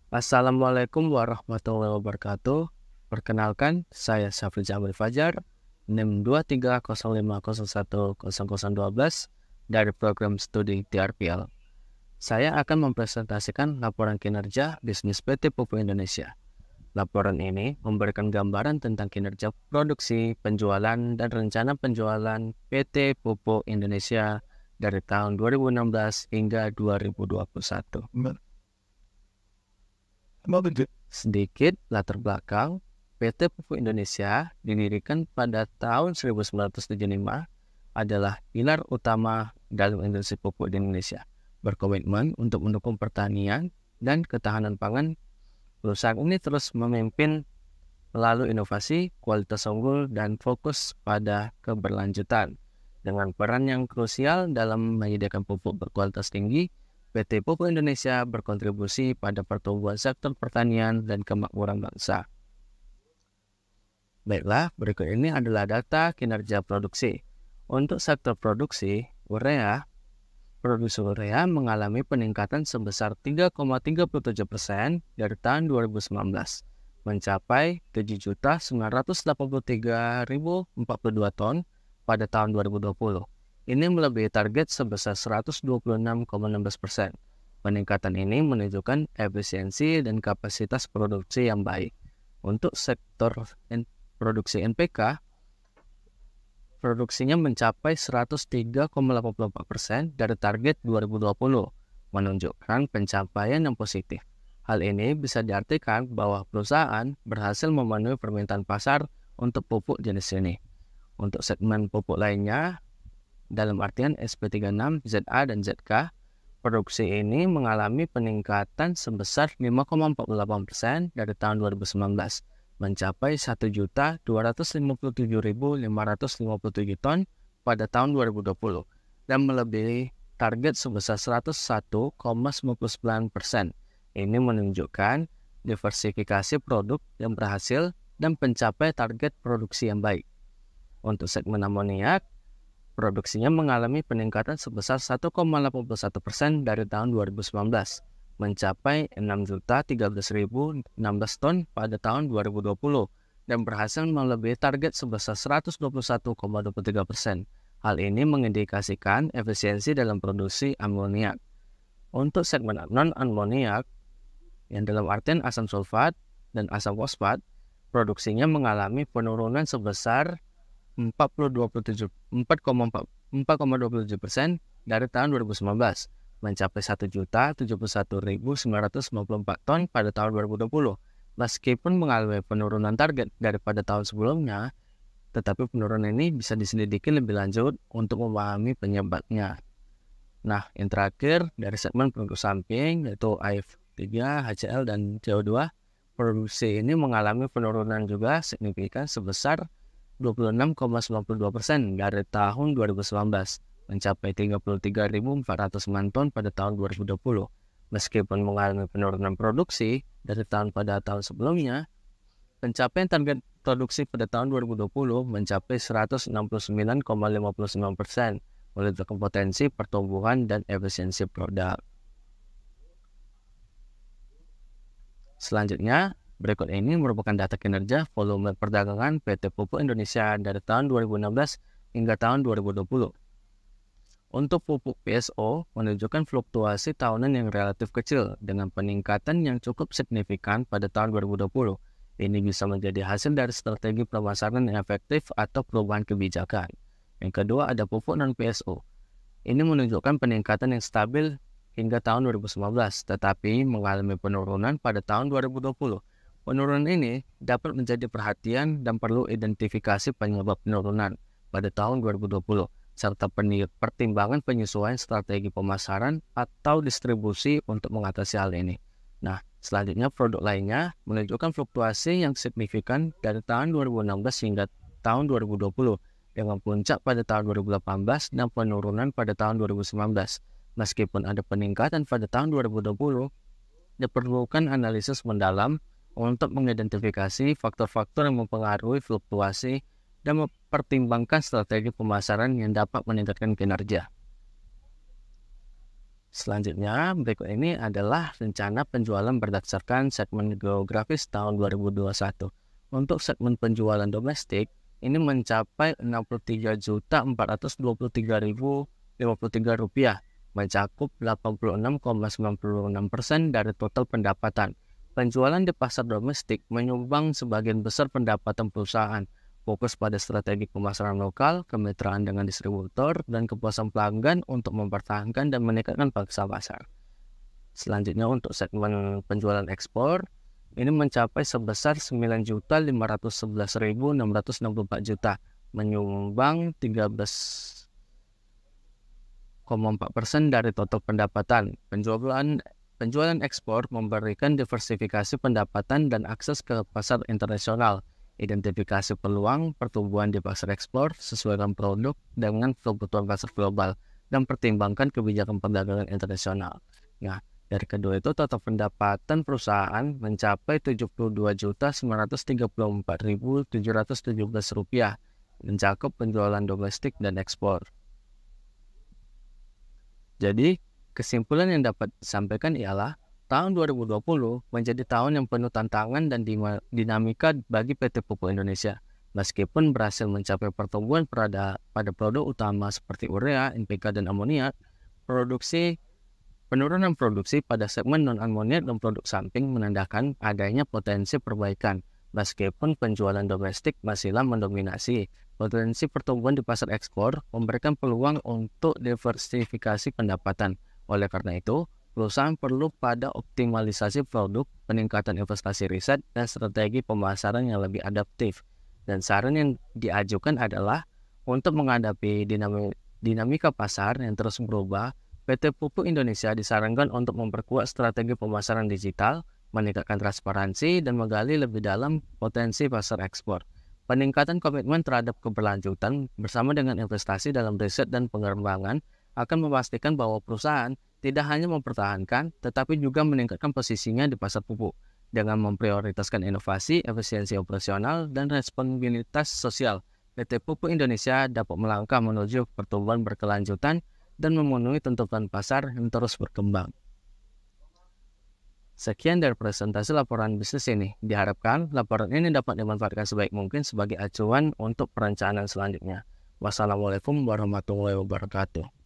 Assalamualaikum warahmatullahi wabarakatuh. Perkenalkan, saya Syafri Jamil Fajar, NIM 2305010012 dari program studi TRPL. Saya akan mempresentasikan laporan kinerja bisnis PT Pupuk Indonesia. Laporan ini memberikan gambaran tentang kinerja produksi, penjualan, dan rencana penjualan PT Pupuk Indonesia dari tahun 2016 hingga 2021. Sedikit latar belakang, PT Pupuk Indonesia didirikan pada tahun 1975 adalah pilar utama dalam industri pupuk di Indonesia, berkomitmen untuk mendukung pertanian dan ketahanan pangan. Perusahaan ini terus memimpin melalui inovasi, kualitas unggul, dan fokus pada keberlanjutan. Dengan peran yang krusial dalam menyediakan pupuk berkualitas tinggi, PT Pupuk Indonesia berkontribusi pada pertumbuhan sektor pertanian dan kemakmuran bangsa. Baiklah, berikut ini adalah data kinerja produksi. Untuk sektor produksi, produksi urea mengalami peningkatan sebesar 3,37% dari tahun 2019, mencapai 7.983.042 ton pada tahun 2020. Ini melebihi target sebesar 126,16%. Peningkatan ini menunjukkan efisiensi dan kapasitas produksi yang baik. Untuk sektor produksi NPK, produksinya mencapai 103,84% dari target 2020, menunjukkan pencapaian yang positif. Hal ini bisa diartikan bahwa perusahaan berhasil memenuhi permintaan pasar untuk pupuk jenis ini. Untuk segmen pupuk lainnya, dalam artian SP36, ZA, dan ZK, produksi ini mengalami peningkatan sebesar 5,48% dari tahun 2019, mencapai 1.257.557 ton pada tahun 2020 dan melebihi target sebesar 101,99%. Ini menunjukkan diversifikasi produk yang berhasil dan mencapai target produksi yang baik. Untuk segmen amoniak, produksinya mengalami peningkatan sebesar 1,81% dari tahun 2019, mencapai 6.013.016 ton pada tahun 2020 dan berhasil melebihi target sebesar 121,23%. Hal ini mengindikasikan efisiensi dalam produksi amoniak. Untuk segmen non-amoniak, yang dalam artian asam sulfat dan asam fosfat, produksinya mengalami penurunan sebesar 4,27% dari tahun 2019, mencapai 1.071.994 ton pada tahun 2020. Meskipun mengalami penurunan target daripada tahun sebelumnya, tetapi penurunan ini bisa diselidiki lebih lanjut untuk memahami penyebabnya. Nah, yang terakhir dari segmen produk samping yaitu AF3, HCl, dan CO2, produksi ini mengalami penurunan juga signifikan sebesar 26,92% dari tahun 2019, mencapai 33.409 ton pada tahun 2020. Meskipun mengalami penurunan produksi dari tahun pada tahun sebelumnya, pencapaian target produksi pada tahun 2020 mencapai 169,59%, menunjukkan potensi pertumbuhan dan efisiensi produk. Selanjutnya, berikut ini merupakan data kinerja volume perdagangan PT Pupuk Indonesia dari tahun 2016 hingga tahun 2020. Untuk pupuk PSO menunjukkan fluktuasi tahunan yang relatif kecil dengan peningkatan yang cukup signifikan pada tahun 2020. Ini bisa menjadi hasil dari strategi pemasaran yang efektif atau perubahan kebijakan. Yang kedua ada pupuk non-PSO. Ini menunjukkan peningkatan yang stabil hingga tahun 2019, tetapi mengalami penurunan pada tahun 2020. Penurunan ini dapat menjadi perhatian dan perlu identifikasi penyebab penurunan pada tahun 2020, serta pertimbangan penyesuaian strategi pemasaran atau distribusi untuk mengatasi hal ini. Nah, selanjutnya produk lainnya menunjukkan fluktuasi yang signifikan dari tahun 2016 hingga tahun 2020, dengan puncak pada tahun 2018 dan penurunan pada tahun 2019. Meskipun ada peningkatan pada tahun 2020, diperlukan analisis mendalam untuk mengidentifikasi faktor-faktor yang mempengaruhi fluktuasi dan mempertimbangkan strategi pemasaran yang dapat meningkatkan kinerja. Selanjutnya, berikut ini adalah rencana penjualan berdasarkan segmen geografis tahun 2021. Untuk segmen penjualan domestik, ini mencapai Rp64.423.053, mencakup 86,96% dari total pendapatan. Penjualan di pasar domestik menyumbang sebagian besar pendapatan perusahaan, fokus pada strategi pemasaran lokal, kemitraan dengan distributor, dan kepuasan pelanggan untuk mempertahankan dan meningkatkan pangsa pasar. Selanjutnya untuk segmen penjualan ekspor, ini mencapai sebesar 9.511.664 juta, menyumbang 13,4% dari total pendapatan. Penjualan ekspor memberikan diversifikasi pendapatan dan akses ke pasar internasional, identifikasi peluang pertumbuhan di pasar ekspor, sesuaikan produk dengan kebutuhan pasar global, dan pertimbangkan kebijakan perdagangan internasional. Nah, dari kedua itu total pendapatan perusahaan mencapai Rp74.934.717, mencakup penjualan domestik dan ekspor. Jadi, kesimpulan yang dapat disampaikan ialah tahun 2020 menjadi tahun yang penuh tantangan dan dinamika bagi PT Pupuk Indonesia. Meskipun berhasil mencapai pertumbuhan pada produk utama seperti urea, NPK, dan amoniak, penurunan produksi pada segmen non-amoniak dan produk samping menandakan adanya potensi perbaikan. Meskipun penjualan domestik masihlah mendominasi, potensi pertumbuhan di pasar ekspor memberikan peluang untuk diversifikasi pendapatan. Oleh karena itu, perusahaan perlu pada optimalisasi produk, peningkatan investasi riset, dan strategi pemasaran yang lebih adaptif. Dan saran yang diajukan adalah untuk menghadapi dinamika pasar yang terus berubah, PT Pupuk Indonesia disarankan untuk memperkuat strategi pemasaran digital, meningkatkan transparansi, dan menggali lebih dalam potensi pasar ekspor. Peningkatan komitmen terhadap keberlanjutan bersama dengan investasi dalam riset dan pengembangan akan memastikan bahwa perusahaan tidak hanya mempertahankan, tetapi juga meningkatkan posisinya di pasar pupuk dengan memprioritaskan inovasi, efisiensi operasional, dan responsibilitas sosial. PT Pupuk Indonesia dapat melangkah menuju pertumbuhan berkelanjutan dan memenuhi tuntutan pasar yang terus berkembang. Sekian dari presentasi laporan bisnis ini. Diharapkan laporan ini dapat dimanfaatkan sebaik mungkin sebagai acuan untuk perencanaan selanjutnya. Wassalamualaikum warahmatullahi wabarakatuh.